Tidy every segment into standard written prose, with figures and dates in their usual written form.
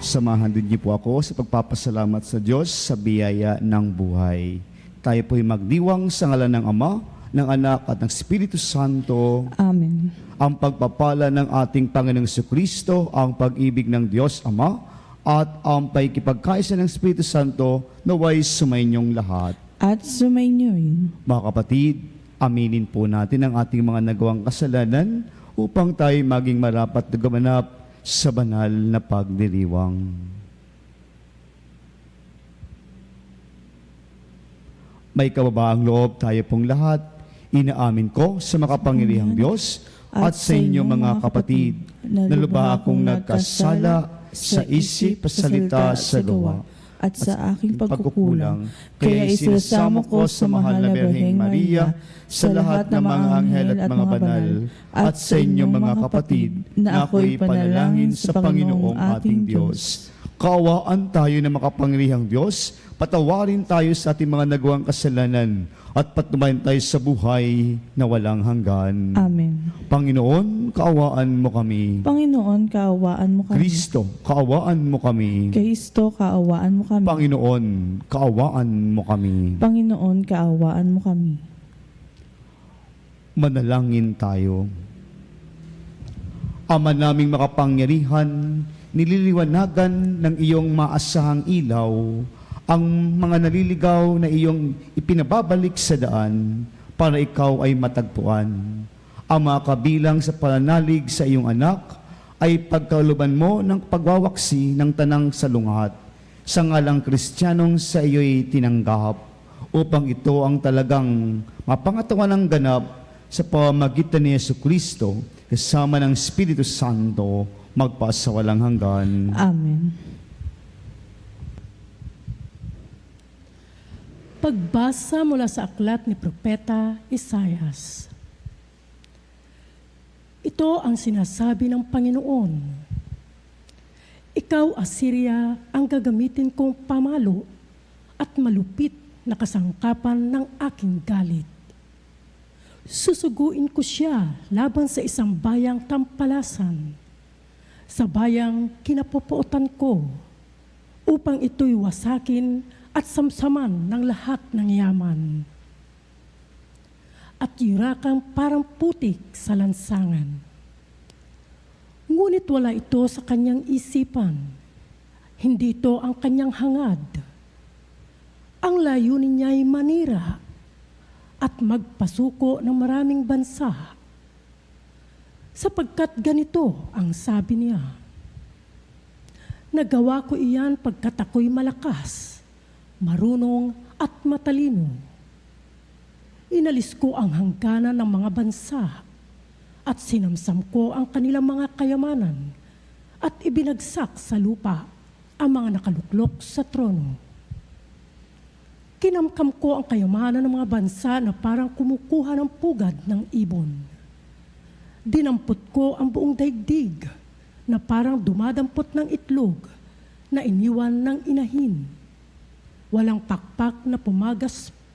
Samahan din niyo po ako sa pagpapasalamat sa Diyos sa biyaya ng buhay. Tayo po'y magdiwang sa ngalan ng Ama, ng Anak at ng Espiritu Santo. Amen. Ang pagpapala ng ating Panginoong Jesucristo, ang pag-ibig ng Diyos Ama, at ang paikipagkaisa ng Espiritu Santo naway sumainyong lahat. At sumainyo'y. Mga kapatid, aminin po natin ang ating mga nagawang kasalanan upang tayo maging marapat na gumanap sa banal na pagdiriwang. May kababaang loob tayo pong lahat. Inaamin ko sa makapangyarihang Diyos at sa inyo mga kapatid na lubha akong nagkasala sa isip, salita, sa gawa at sa aking pagkukulang. Kaya isinasamo ko sa mahal na Birheng Maria, sa lahat ng mga anghel at mga banal, at sa inyo mga kapatid, na ako'y panalangin sa Panginoong ating Diyos. Kaawaan tayo ng makapangyarihang Diyos, patawarin tayo sa ating mga nagawang kasalanan, at patnubayan tayo sa buhay na walang hanggan. Amen. Panginoon, kaawaan mo kami. Panginoon, kaawaan mo kami. Kristo, kaawaan mo kami. Kristo, kaawaan mo kami. Panginoon, kaawaan mo kami. Panginoon, kaawaan mo kami. Manalangin tayo. Ama naming makapangyarihan, nililiwanagan ng iyong maasahang ilaw ang mga naliligaw na iyong ipinababalik sa daan para ikaw ay matagpuan. Ama, kabilang sa pananalig sa iyong anak ay pagkaluban mo ng pagwawaksi ng tanang salungat sa ngalang Kristiyanong sa iyo'y tinanggap upang ito ang talagang mapangatawan ng ganap sa pamamagitan ni Jesucristo kasama ng Espiritu Santo magpasawalang hanggan. Amen. Pagbasa mula sa aklat ni Propeta Isaias. Ito ang sinasabi ng Panginoon. Ikaw, Assyria, ang gagamitin kong pamalo at malupit na kasangkapan ng aking galit. Susuguin ko siya laban sa isang bayang tampalasan, sa bayang kinapupuotan ko, upang ito'y wasakin at samsaman ng lahat ng yaman. At yurakang parang putik sa lansangan. Ngunit wala ito sa kanyang isipan. Hindi ito ang kanyang hangad. Ang layunin niya ay manira at magpasuko ng maraming bansa. Sapagkat ganito ang sabi niya, nagawa ko iyan pagkat ako'y malakas, marunong at matalino. Inalis ko ang hangganan ng mga bansa at sinamsam ko ang kanilang mga kayamanan at ibinagsak sa lupa ang mga nakaluklok sa trono. Kinamkam ko ang kayamanan ng mga bansa na parang kumukuha ng pugad ng ibon. Dinampot ko ang buong daigdig na parang dumadampot ng itlog na iniwan ng inahin. Walang pakpak na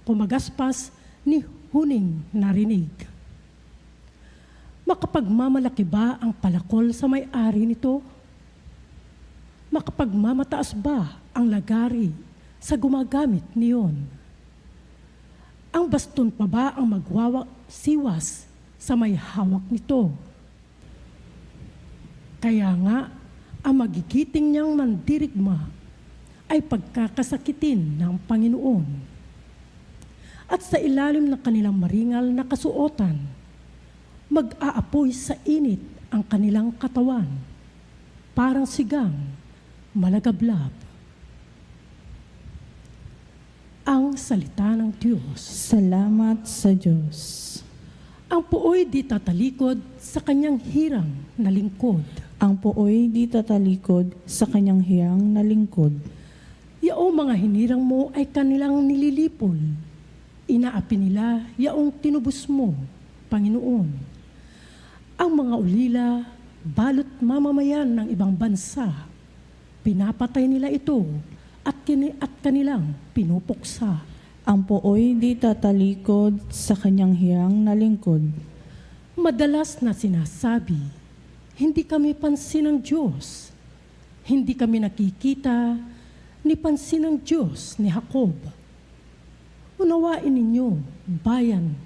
pumagaspas ni huning narinig. Makapagmamalaki ba ang palakol sa may-ari nito? Makapagmamataas ba ang lagari sa gumagamit niyon? Ang baston pa ba ang magwawasiwas sa may hawak nito? Kaya nga, ang magigiting niyang mandirigma ay pagkakasakitin ng Panginoon. At sa ilalim ng kanilang maringal na kasuotan, mag-aapoy sa init ang kanilang katawan, parang sigang malagablab. Ang salita ng Diyos. Salamat sa Diyos. Ang puoy di tatalikod sa kanyang hirang na lingkod. Ang puoy di tatalikod sa kanyang hiyang na lingkod. Yaong mga hinirang mo ay kanilang nililipol. Inaapi nila yaong tinubos mo, Panginoon. Ang mga ulila, balot mamamayan ng ibang bansa, pinapatay nila ito at kanilang pinupuksa. Ang puoy di tatalikod sa kanyang hiyang na lingkod. Madalas na sinasabi, hindi kami pansin ng Diyos. hindi kami nakikita ni pansin ng Diyos ni Jacob. Unawain ninyo, bayan,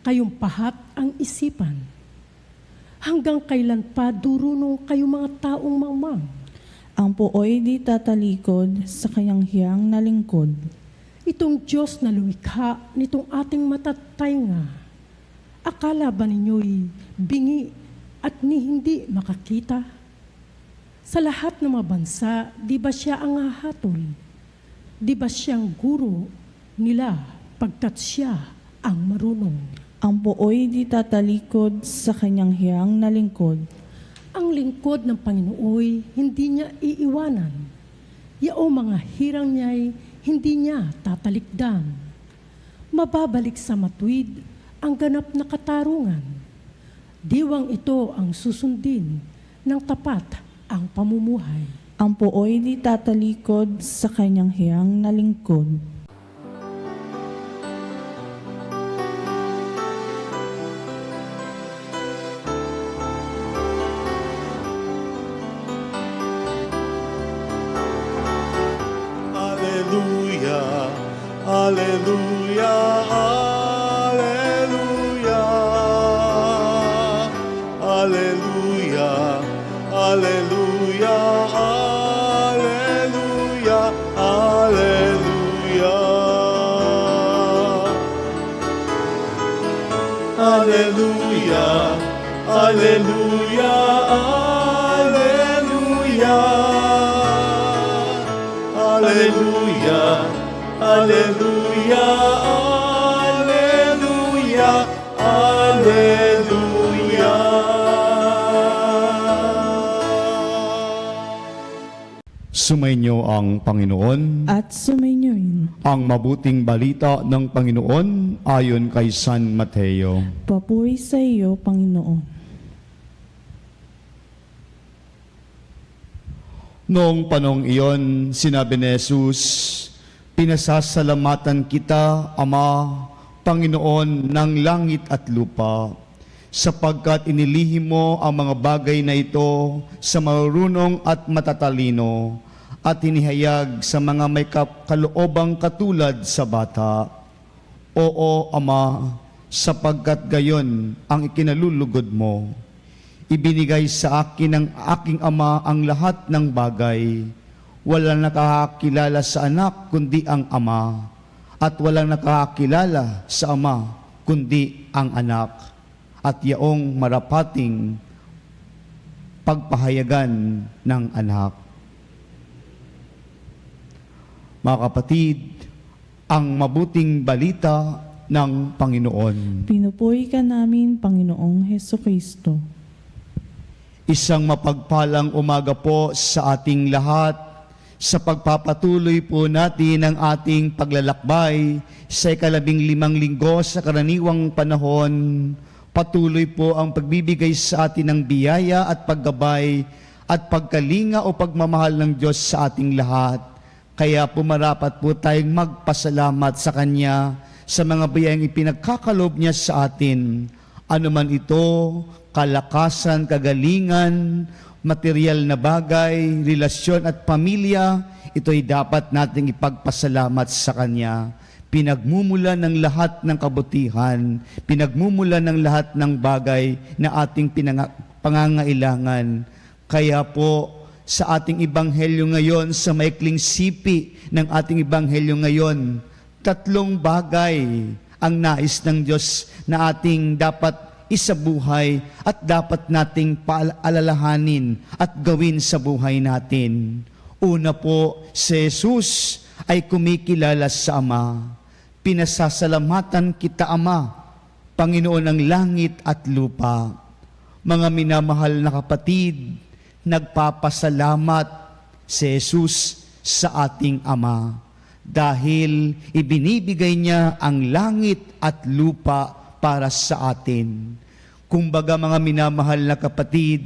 kayong pahat ang isipan. Hanggang kailan pa durunong kayo mga taong mangmang? Ang puoy di tatalikod sa kanyang hiyang na lingkod. Itong Diyos na lumikha nitong ating matatay nga, akala ba ninyo'y bingi at ni hindi makakita? Sa lahat ng mga bansa, di ba siya ang hahatol? Di ba siyang guro nila pagkat siya ang marunong? Ang puoy di tatalikod sa kanyang hiyang na lingkod. Ang lingkod ng Panginooy hindi niya iiwanan. Yao mga hirang niya'y hindi niya tatalikdan. Mababalik sa matuwid ang ganap na katarungan. Diwang ito ang susundin ng tapat ang pamumuhay. Ang puoy di tatalikod sa kanyang hiyang na lingkod. Hallelujah, hallelujah, hallelujah, hallelujah, hallelujah, hallelujah, hallelujah, hallelujah, hallelujah, hallelujah. Hallelujah, hallelujah, hallelujah, hallelujah. Sumainyo ang Panginoon. At sumainyoin. Ang mabuting balita ng Panginoon ayon kay San Mateo. Papuri sa iyo, Panginoon. Noong panong iyon, sinabi ni Jesus, "Pinasasalamatan kita, Ama, Panginoon ng langit at lupa, sapagkat inilihim mo ang mga bagay na ito sa marunong at matatalino, at hinihayag sa mga may kaloobang katulad sa bata. Oo, Ama, sapagkat gayon ang ikinalulugod mo. Ibinigay sa akin ng aking Ama ang lahat ng bagay. Walang nakakakilala sa anak kundi ang Ama, at walang nakakakilala sa Ama kundi ang anak, at yaong marapating pagpahayagan ng anak." Mga kapatid, ang mabuting balita ng Panginoon. Pinupuri ka namin, Panginoong Hesukristo. Isang mapagpalang umaga po sa ating lahat sa pagpapatuloy po natin ng ating paglalakbay sa 15 linggo sa karaniwang panahon. Patuloy po ang pagbibigay sa atin ng biyaya at paggabay at pagkalinga o pagmamahal ng Diyos sa ating lahat. Kaya pumarapat po tayong magpasalamat sa Kanya sa mga biyayang ipinagkakalob niya sa atin. Ano man ito, kalakasan, kagalingan, material na bagay, relasyon at pamilya, ito'y dapat nating ipagpasalamat sa Kanya. Pinagmumulan ng lahat ng kabutihan, pinagmumulan ng lahat ng bagay na ating pangangailangan. Kaya po, sa ating ibanghelyo ngayon, sa maikling sipi ng ating ibanghelyo ngayon, 3 bagay ang nais ng Diyos na ating dapat isabuhay at dapat nating paalalahanin at gawin sa buhay natin. Una po, si Jesus ay kumikilala sa Ama. Pinasasalamatan kita, Ama, Panginoon ng langit at lupa. Mga minamahal na kapatid, nagpapasalamat si Jesus sa ating Ama dahil ibinibigay niya ang langit at lupa para sa atin. Kumbaga mga minamahal na kapatid,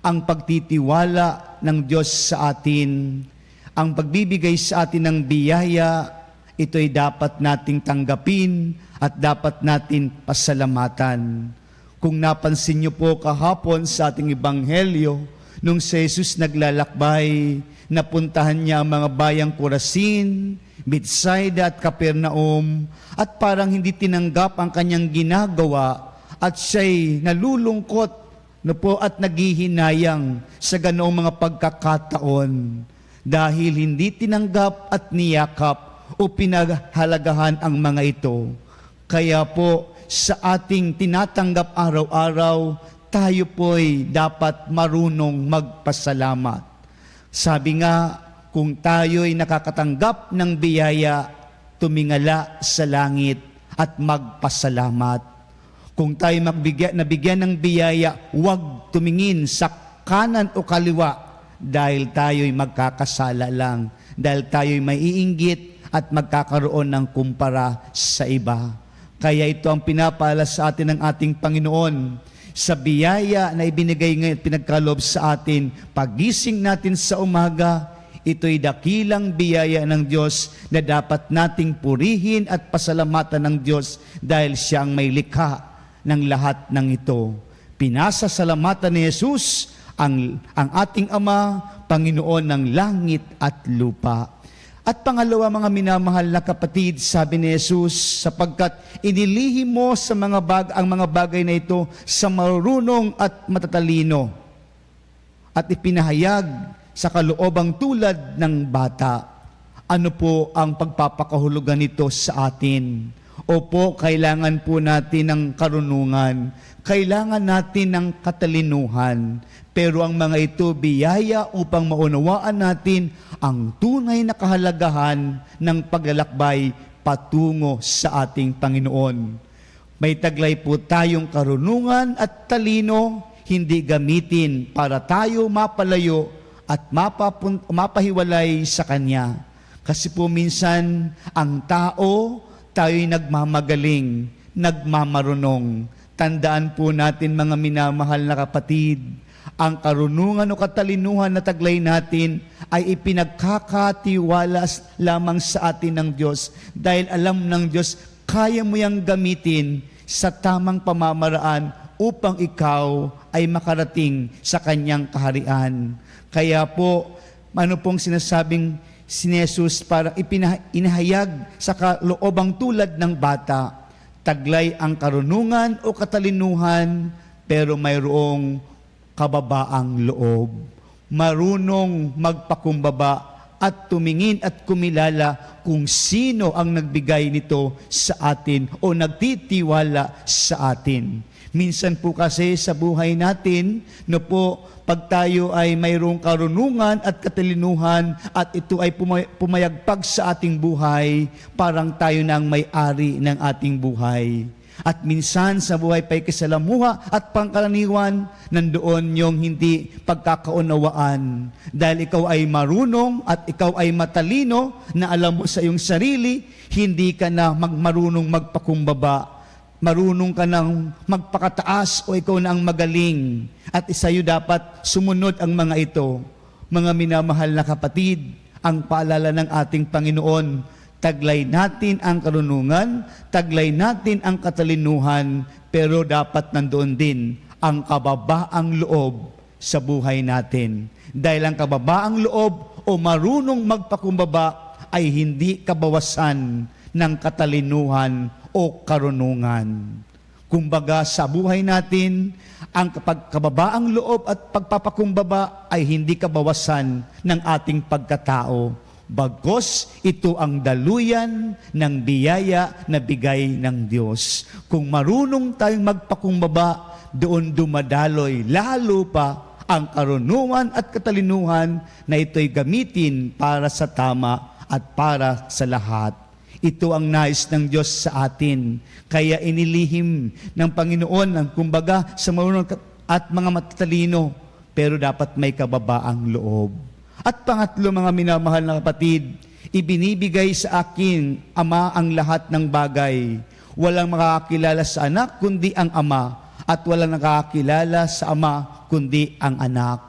ang pagtitiwala ng Diyos sa atin, ang pagbibigay sa atin ng biyaya, ito'y dapat nating tanggapin at dapat natin pasalamatan. Kung napansin niyo po kahapon sa ating ebanghelyo, Nung si Jesus naglalakbay, napuntahan niya ang mga bayang Corazin, Bethsaida at Capernaum, at parang hindi tinanggap ang kanyang ginagawa at siya'y nalulungkot at naghihinayang sa ganoong mga pagkakataon dahil hindi tinanggap at niyakap o pinahalagahan ang mga ito. Kaya po sa ating tinatanggap araw-araw, tayo po'y dapat marunong magpasalamat. Sabi nga, kung tayo'y nakakatanggap ng biyaya, tumingala sa langit at magpasalamat. Kung tayo nabigyan ng biyaya, huwag tumingin sa kanan o kaliwa dahil tayo'y magkakasala lang, dahil tayo'y maiinggit at magkakaroon ng kumpara sa iba. Kaya ito ang pinapala sa atin ng ating Panginoon. Sa biyaya na ibinigay ngayon at pinagkaloob sa atin, pagising natin sa umaga, ito'y dakilang biyaya ng Diyos na dapat nating purihin at pasalamatan ng Diyos dahil siya ang may likha ng lahat ng ito. Pinasasalamatan ni Jesus ang ating Ama, Panginoon ng langit at lupa. At pangalawa, mga minamahal na kapatid, sabi ni Jesus, sapagkat inilihim mo ang mga bagay na ito sa marunong at matatalino at ipinahayag sa kaloobang tulad ng bata. Ano po ang pagpapakahulugan nito sa atin? Opo, kailangan po natin ng karunungan, kailangan natin ng katalinuhan, pero ang mga ito biyaya upang maunawaan natin ang tunay na kahalagahan ng paglalakbay patungo sa ating Panginoon. May taglay po tayong karunungan at talino, hindi gamitin para tayo mapalayo at mapahiwalay sa Kanya. Kasi po minsan, ang tayo'y nagmamagaling, nagmamarunong. Tandaan po natin, mga minamahal na kapatid, ang karunungan o katalinuhan na taglay natin ay ipinagkakatiwala lamang sa atin ng Diyos dahil alam ng Diyos, kaya mo yang gamitin sa tamang pamamaraan upang ikaw ay makarating sa Kanyang kaharian. Kaya po, ano pong sinasabing si Jesus para inahayag sa kaloobang tulad ng bata, taglay ang karunungan o katalinuhan, pero mayroong kababaang loob. Marunong magpakumbaba at tumingin at kumilala kung sino ang nagbigay nito sa atin o nagtitiwala sa atin. Minsan po kasi sa buhay natin, pag tayo ay mayroong karunungan at katalinuhan at ito ay pumayagpag sa ating buhay, parang tayo na ang may-ari ng ating buhay. At minsan sa buhay pa'y kasalamuha at pangkaraniwan, nandoon yung hindi pagkakaunawaan. Dahil ikaw ay marunong at ikaw ay matalino na alam mo sa iyong sarili, hindi ka na marunong magpakumbaba. Marunong ka nang magpakataas o ikaw na ang magaling. At sa'yo dapat sumunod ang mga ito. Mga minamahal na kapatid, ang paalala ng ating Panginoon, taglay natin ang karunungan, taglay natin ang katalinuhan, pero dapat nandoon din ang kababaang loob sa buhay natin. Dahil ang kababaang loob o marunong magpakumbaba ay hindi kabawasan ng katalinuhan o karunungan. Kumbaga sa buhay natin, ang kababaang loob at pagpapakumbaba ay hindi kabawasan ng ating pagkatao. Bagkus, ito ang daluyan ng biyaya na bigay ng Diyos. Kung marunong tayong magpakumbaba, doon dumadaloy lalo pa ang karunungan at katalinuhan na ito'y gamitin para sa tama at para sa lahat. Ito ang nais ng Diyos sa atin. Kaya inilihim ng Panginoon ang kumbaga sa marunong at mga matatalino, pero dapat may kababaang loob. At pangatlo, mga minamahal na kapatid, ibinibigay sa akin, Ama, ang lahat ng bagay. Walang makakakilala sa anak, kundi ang Ama. At walang nakakakilala sa Ama, kundi ang anak.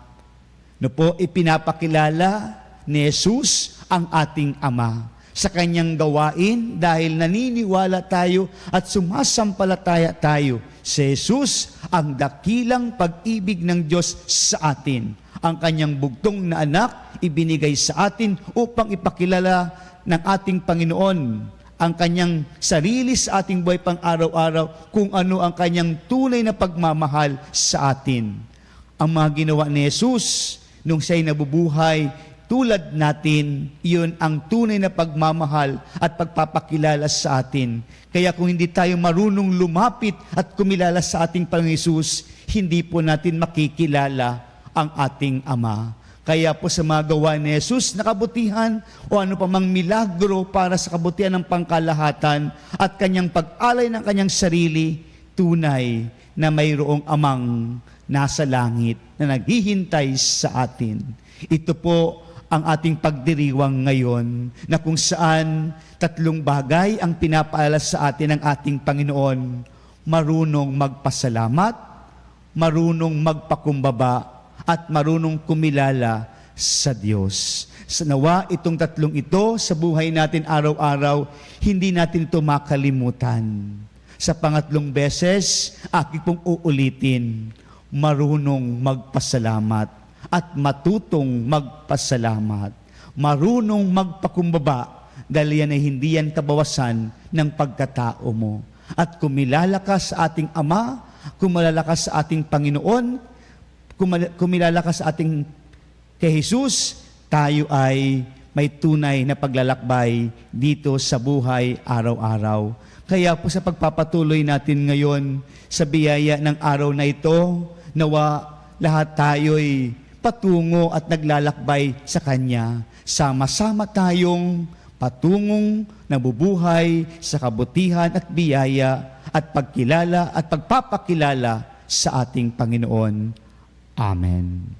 Ipinapakilala ni Jesus ang ating Ama sa Kanyang gawain dahil naniniwala tayo at sumasampalataya tayo. Si Jesus ang dakilang pag-ibig ng Diyos sa atin. Ang kanyang bugtong na anak ibinigay sa atin upang ipakilala ng ating Panginoon ang kanyang sarili sa ating buhay pang araw-araw, kung ano ang kanyang tunay na pagmamahal sa atin. Ang mga ginawa ni Jesus nung siya'y nabubuhay tulad natin, iyon ang tunay na pagmamahal at pagpapakilala sa atin. Kaya kung hindi tayo marunong lumapit at kumilala sa ating Panginoon Hesus, hindi po natin makikilala ang ating Ama. Kaya po sa mga gawa ni Jesus na kabutihan o ano pa mang milagro para sa kabutihan ng pangkalahatan at kanyang pag-alay ng kanyang sarili, tunay na mayroong Amang nasa langit na naghihintay sa atin. Ito po ang ating pagdiriwang ngayon, na kung saan 3 bagay ang pinapaalala sa atin ng ating Panginoon: marunong magpasalamat, marunong magpakumbaba, at marunong kumilala sa Diyos. Sa nawa itong 3 ito sa buhay natin araw-araw, hindi natin ito makalimutan. Sa pangatlong beses, aking pong uulitin: marunong magpasalamat at matutong magpasalamat. Marunong magpakumbaba, dahil yan ay hindi yan kabawasan ng pagkatao mo. At kumilala ka sa ating Ama, kumilala ka sa ating Panginoon, kumilala ka sa ating kay Jesus, tayo ay may tunay na paglalakbay dito sa buhay araw-araw. Kaya po sa pagpapatuloy natin ngayon sa biyaya ng araw na ito, nawa lahat tayo'y patungo at naglalakbay sa Kanya. Sama-sama tayong patungong nabubuhay sa kabutihan at biyaya at pagkilala at pagpapakilala sa ating Panginoon. Amen.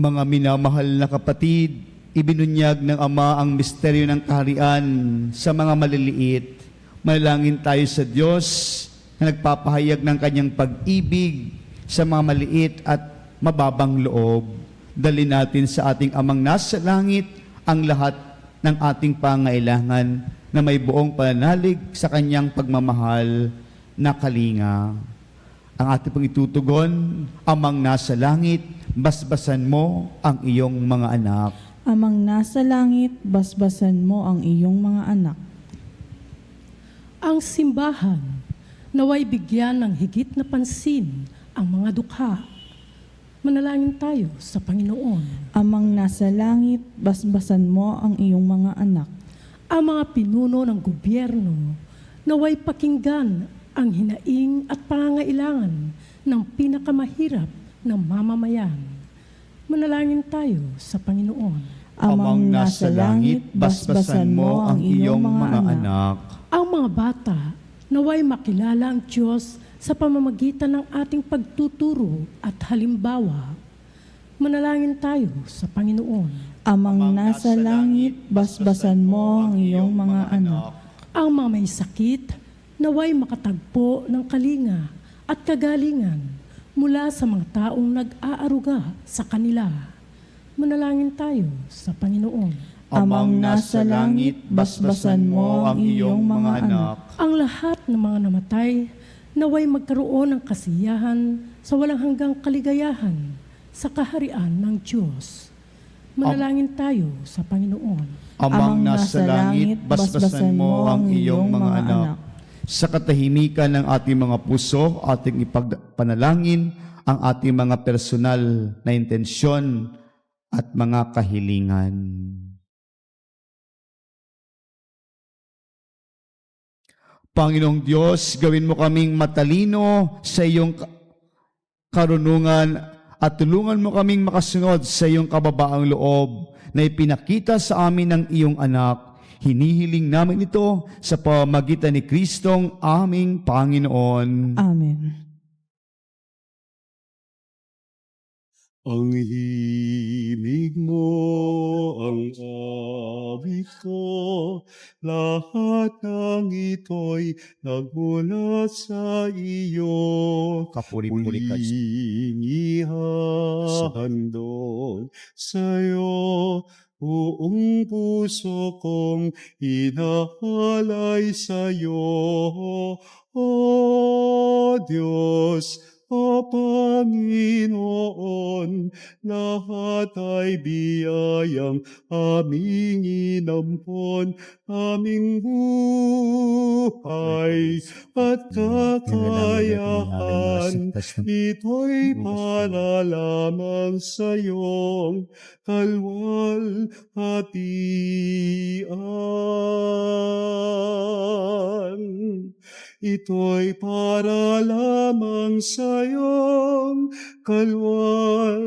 Mga minamahal na kapatid, ibinunyag ng Ama ang misteryo ng kaharian sa mga maliliit. Manalangin tayo sa Diyos na nagpapahayag ng kanyang pag-ibig sa mga maliit at mababang loob. Dali natin sa ating Amang nasa langit ang lahat ng ating pangailangan na may buong pananalig sa kanyang pagmamahal na kalinga. Ang ating pong itutugon: Amang nasa langit, basbasan mo ang iyong mga anak. Amang nasa langit, basbasan mo ang iyong mga anak. Ang simbahan naway bigyan ng higit na pansin ang mga dukha. Manalangin tayo sa Panginoon. Amang nasa langit, basbasan mo ang iyong mga anak. Ang mga pinuno ng gobyerno naway pakinggan ang hinaing at pangangailangan ng pinakamahirap na mamamayan. Manalangin tayo sa Panginoon. Amang nasa langit, basbasan mo ang iyong mga anak. Ang mga bata naway makilala ang Diyos sa pamamagitan ng ating pagtuturo at halimbawa. Manalangin tayo sa Panginoon. Amang nasa langit, basbasan mo ang iyong mga anak. Ang mga may sakit naway makatagpo ng kalinga at kagalingan mula sa mga taong nag-aaruga sa kanila. Manalangin tayo sa Panginoon. Amang nasa langit, basbasan mo ang iyong mga anak. Ang lahat ng mga namatay naway magkaroon ng kasiyahan sa walang hanggang kaligayahan sa kaharian ng Diyos. Manalangin tayo sa Panginoon. Amang nasa langit, basbasan mo ang iyong mga anak. Sa katahimikan ng ating mga puso, ating ipagpanalangin ang ating mga personal na intensyon at mga kahilingan. Panginoong Diyos, gawin mo kaming matalino sa iyong karunungan at tulungan mo kaming makasunod sa iyong kababaang loob na ipinakita sa amin ng iyong anak. Hinihiling namin ito sa pamamagitan ni Kristong aming Panginoon. Amen. Ang himig mo ang awit ko, lahat ng ito'y nagmula sa iyo. Kapuri-puri ka, Muling ihandog sa'yo buong puso kong inahalay sa'yo. O Diyos, o Panginoon, lahat ay biyayang aming inampon, aming buhay at kakayahan. Ito'y para lamang sa iyong kalwalhatian. Ito'y para lamang sa iyong kalwalhatian.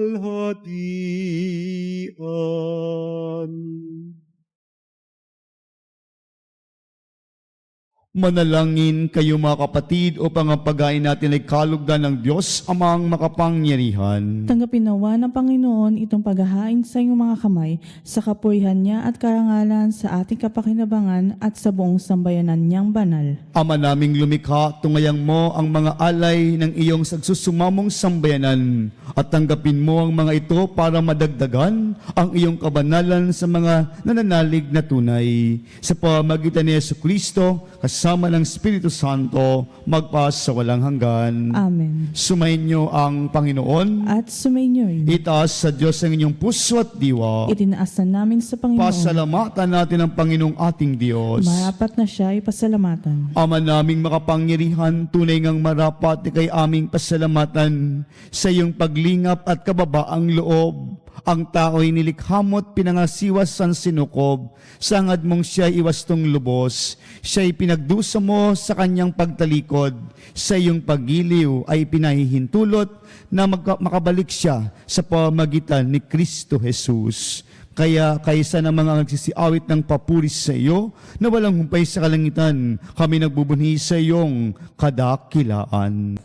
Manalangin kayo mga kapatid upang ang pagkain natin ay kalugdan ng Diyos amang makapangyarihan. Tanggapin nawa ng Panginoon itong paghahain sa iyong mga kamay sa kapurihan niya at karangalan sa ating kapakinabangan at sa buong sambayanan niyang banal. Ama naming lumikha, tungayang mo ang mga alay ng iyong sagsusumamong sambayanan at tanggapin mo ang mga ito para madagdagan ang iyong kabanalan sa mga nananalig na tunay. Sa pamagitan ni Jesucristo, kasama ng Espiritu Santo, magpas sa walang hanggan. Amen. Sumainyo ang Panginoon. At sumainyo rin. Itaas sa Diyos ang inyong puso at diwa. Itinaas na namin sa Panginoon. Pasalamatan natin ang Panginoong ating Diyos. Marapat na siya ay pasalamatan. Ama naming makapangyarihan, tunay ngang marapat kay aming pasalamatan sa iyong paglingap at kababaang loob. Ang tao'y nilikha mo't pinangasiwas sa sinukob, sangad mong siya'y iwastong lubos. Siya'y pinagdusa mo sa kanyang pagtalikod, sa iyong paggiliw ay pinahihintulot na makabalik siya sa pamagitan ni Kristo Jesus. Kaya kaysa ng mga nagsisiawit ng papuris sa iyo, na walang humpay sa kalangitan, kami nagbubunhi sa iyong kadakilaan.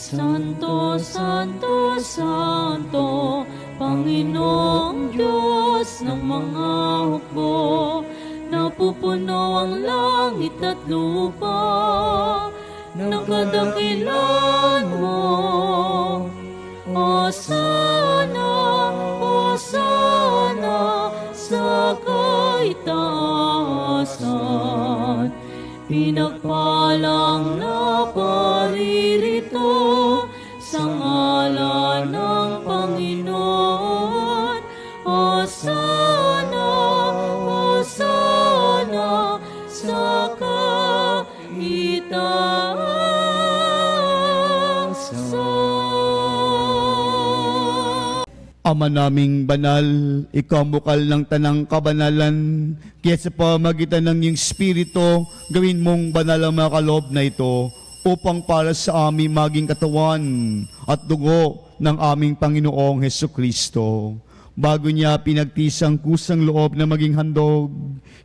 Santo, Santo, Santo, Panginoong Diyos ng mga hukbo, napupuno ang langit at lupa ng kadakilan mo. Hosana, Hosana sa kaitaasan, pinagpalang na paririto sa ngalan ng Panginoon. Hosana, Hosana sa kaitaasan. Ama naming banal, ikaw bukal ng tanang kabanalan, kaya sa pamagitan ng iyong Espiritu, gawin mong banal ang mga kaloob na ito, upang para sa aming maging katawan at dugo ng aming Panginoong Hesukristo. Bago niya pinagtisang kusang loob na maging handog,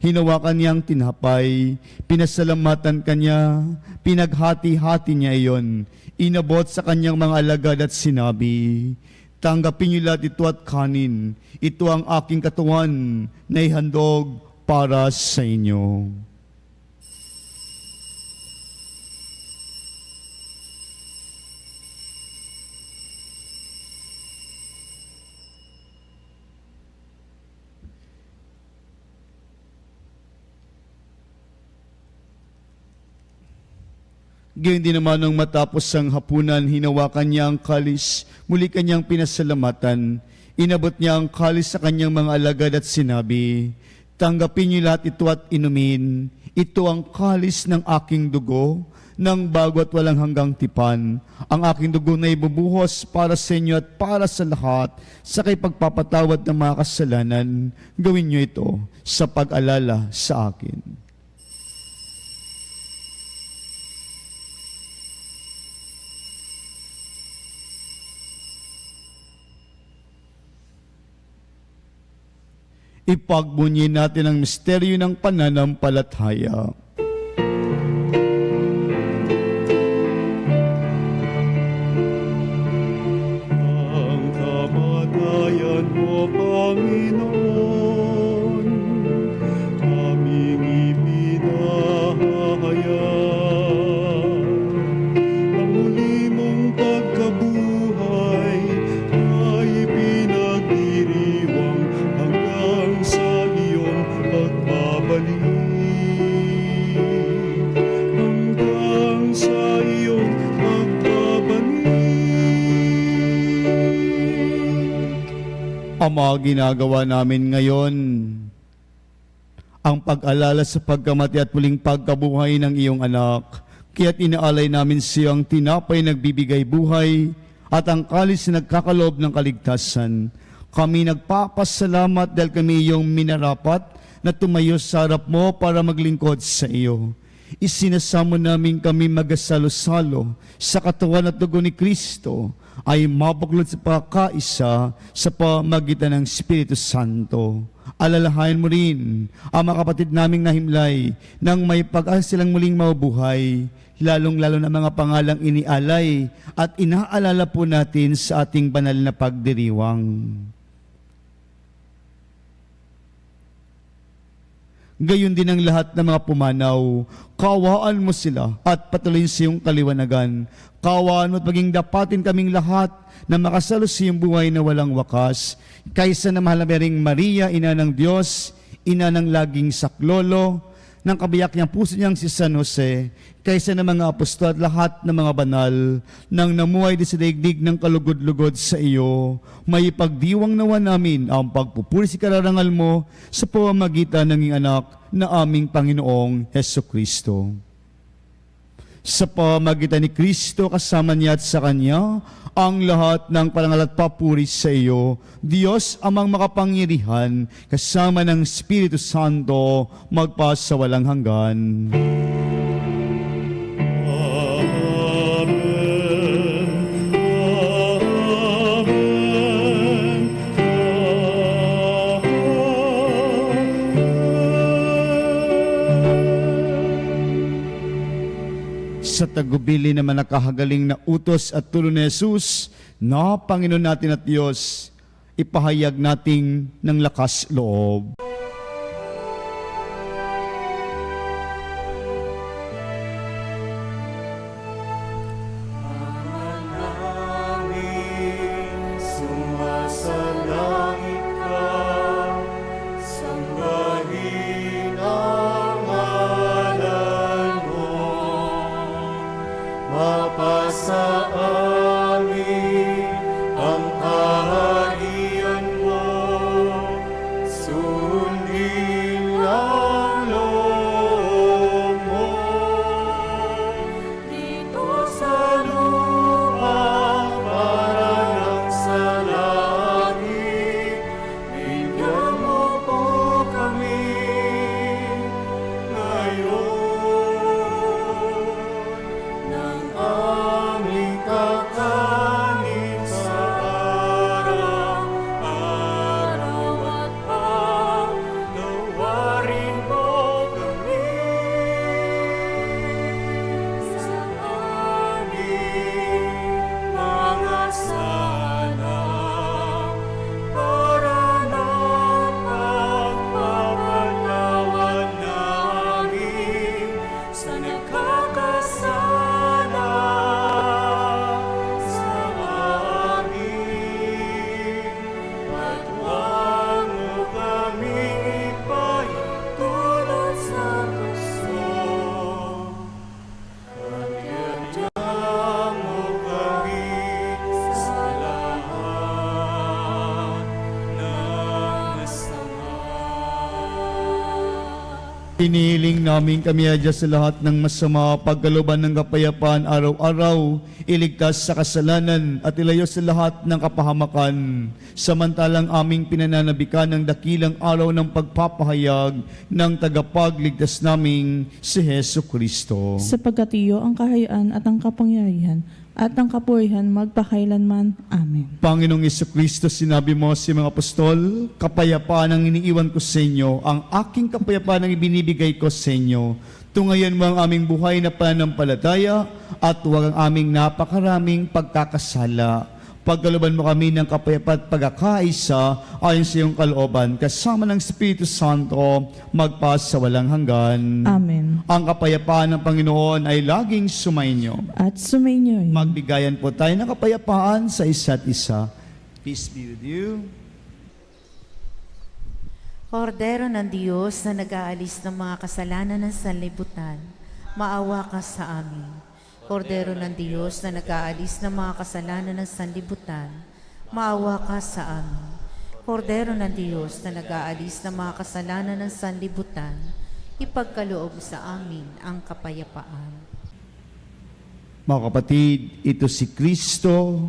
hinawakan niyang tinapay, pinasalamatan kanya, pinaghati-hati niya iyon, inabot sa kanyang mga alagad at sinabi, tanggapin niyo lahat ito at kanin, ito ang aking katawan na ihandog para sa inyo. Gayon din naman nung matapos ang hapunan, hinawakan niya ang kalis, muli kanyang pinasalamatan. Inabot niya ang kalis sa kanyang mga alagad at sinabi, tanggapin niyo lahat ito at inumin. Ito ang kalis ng aking dugo, ng bago at walang hanggang tipan. Ang aking dugo na ibubuhos para sa inyo at para sa lahat, sa kay pagpapatawad ng mga kasalanan. Gawin niyo ito sa pag-alala sa akin. Ipagbunyi natin ang misteryo ng pananampalataya. Ang kamatayan mo, Panginoon, aming ipinahayag. Ang Ama, ginagawa namin ngayon ang pag-alala sa pagkamati at muling pagkabuhay ng iyong anak. Kaya't inaalay namin siyang tinapay nagbibigay buhay at ang kalis na nagkakaloob ng kaligtasan. Kami nagpapasalamat dahil kami iyong minarapat na tumayo sa harap mo para maglingkod sa iyo. Isinasamo namin kami magasalo-salo sa katawan at dugo ni Kristo ay mabuklod sa pagkakaisa sa pamagitan ng Espiritu Santo. Alalahain mo rin ang mga kapatid naming nahimlay nang may pag-asa silang muling mabubuhay, lalong-lalo na mga pangalang inialay at inaalala po natin sa ating banal na pagdiriwang. Gayon din ang lahat ng mga pumanaw, kawaan mo sila at patuloy sa iyong kaliwanagan. Kawaan mo at maging dapatin kaming lahat na makasalo sa iyong buhay na walang wakas. Kaysa na mahal na Birheng Maria, Ina ng Diyos, Ina ng laging saklolo, ng kabiyak niyang puso niyang si San Jose, kaysa ng mga apostol at lahat ng mga banal, nang namuhay din sa daigdig ng kalugod-lugod sa iyo, may pagdiwang nawa namin ang pagpupuri sa kararangal mo sa pamamagitan ng iyong anak na aming Panginoong Hesukristo. Sa pamamagitan ni Kristo, kasama niya at sa Kanya, ang lahat ng parangal at papuri sa iyo, Diyos amang makapangyarihan, kasama ng Espiritu Santo, magpasawalang hanggan. Sa tagubili naman nakahagaling na utos at tulong ni Jesus na Panginoon natin at Diyos, ipahayag nating ng lakas loob. Sumasalangit ka, sambahin ang ngalan mo. Mapasa amin ang kaharian mo, sundin ang loob mo. Dito sa lupa, parang sa langit, bigyan mo po kami ngayon ng aming kakanin sa araw-araw at paglawarin mo kami sa aming mga sala para na pagpapatawad namin sa nagkakasala sa amin. At huwag mo kaming ipahintulot sa gusto, pagkatyan mo kami sa lahat ng masama. Piniling namin kami adya sa lahat ng masama, pagkalooban ng kapayapaan araw-araw, iligtas sa kasalanan at ilayo sa lahat ng kapahamakan. Samantalang aming pinananabikan ng dakilang araw ng pagpapahayag ng tagapagligtas naming si Hesu Kristo. Sapagkat iyo ang kahayaan at ang kapangyarihan at ang kapurihan magpakailanman. Amen. Panginoong Jesucristo, sinabi mo sa mga apostol, kapayapaan ang iniiwan ko sa inyo, ang aking kapayapaan ang ibinibigay ko sa inyo. Tungayan mo ang aming buhay na pananampalataya at huwag ang aming napakaraming pagkakasala. Pagkalooban mo kami ng kapayapaan at pagkakaisa ayon sa iyong kalooban, kasama ng Espiritu Santo, magpasawalang hanggan. Amen. Ang kapayapaan ng Panginoon ay laging sumainyo. At sumainyo rin. Magbigayan po tayo ng kapayapaan sa isa't isa. Peace be with you. Kordero ng Diyos na nag-aalis ng mga kasalanan ng sanlibutan, maawa ka sa amin. Kordero ng Diyos na nag-aalis ng mga kasalanan ng sanlibutan, maawa ka sa amin. Kordero ng Diyos na nag-aalis ng mga kasalanan ng sanlibutan, ipagkaloob sa amin ang kapayapaan. Mga kapatid, ito si Kristo,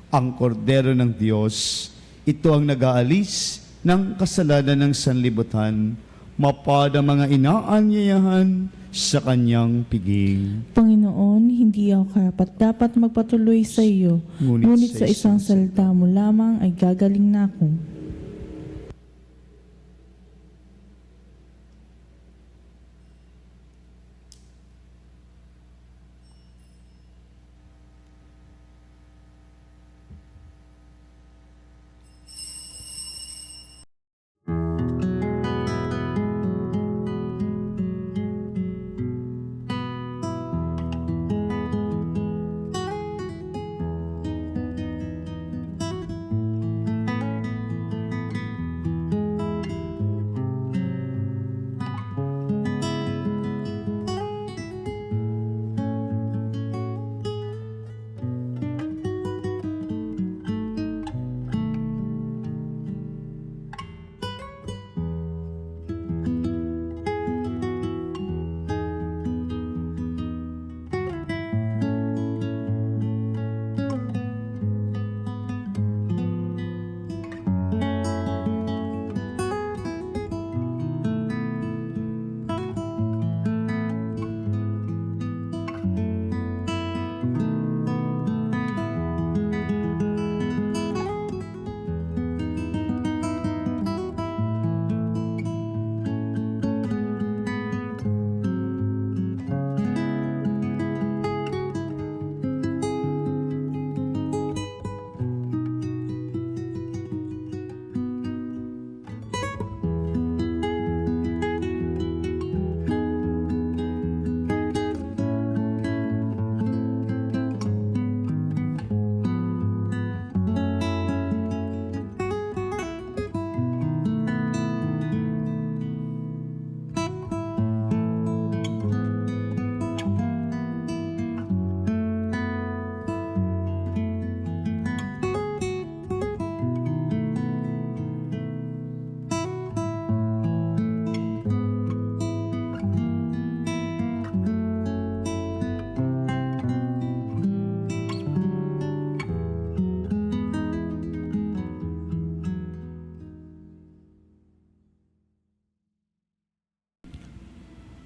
ang Kordero ng Diyos. Ito ang nag-aalis ng kasalanan ng sanlibutan. Mapad ang mga inaanyayahan sa kanyang piging. Panginoon, hindi ako karapat-dapat magpatuloy sa iyo, ngunit sa isang salita mo lamang ay gagaling na ako.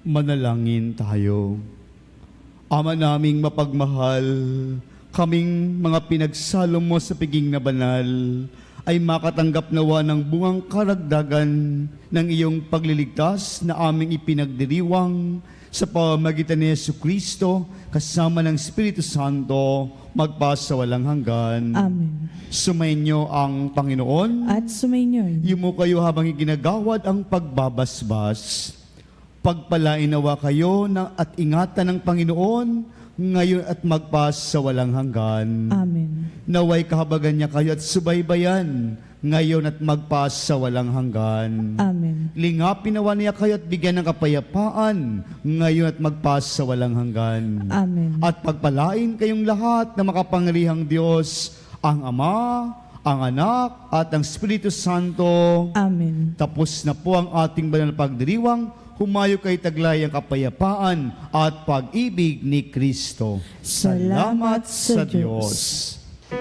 Manalangin tayo. Ama naming mapagmahal, kaming mga pinagsalo mo sa piging na banal, ay makatanggap nawa ng bungang karagdagan ng iyong pagliligtas na aming ipinagdiriwang sa pamamagitan ni Jesucristo kasama ng Espiritu Santo magpasawalang hanggan. Amen. Sumainyo ang Panginoon. At sumainyo. Yumo kayo habang iginagawad ang pagbabasbas. Pagpalain nawa kayo at ingatan ng Panginoon ngayon at magpasawalang hanggan. Amen. Naway kahabagan niya kayo at subaybayan ngayon at magpasawalang hanggan. Amen. Lingapin nawa niya kayo at bigyan ng kapayapaan ngayon at magpasawalang hanggan. Amen. At pagpalain kayong lahat na makapangyarihang Diyos, ang Ama, ang Anak, at ang Espiritu Santo. Amen. Tapos na po ang ating banal na pagdiriwang. Humayo kay taglay ang kapayapaan at pag-ibig ni Kristo. Salamat sa Diyos.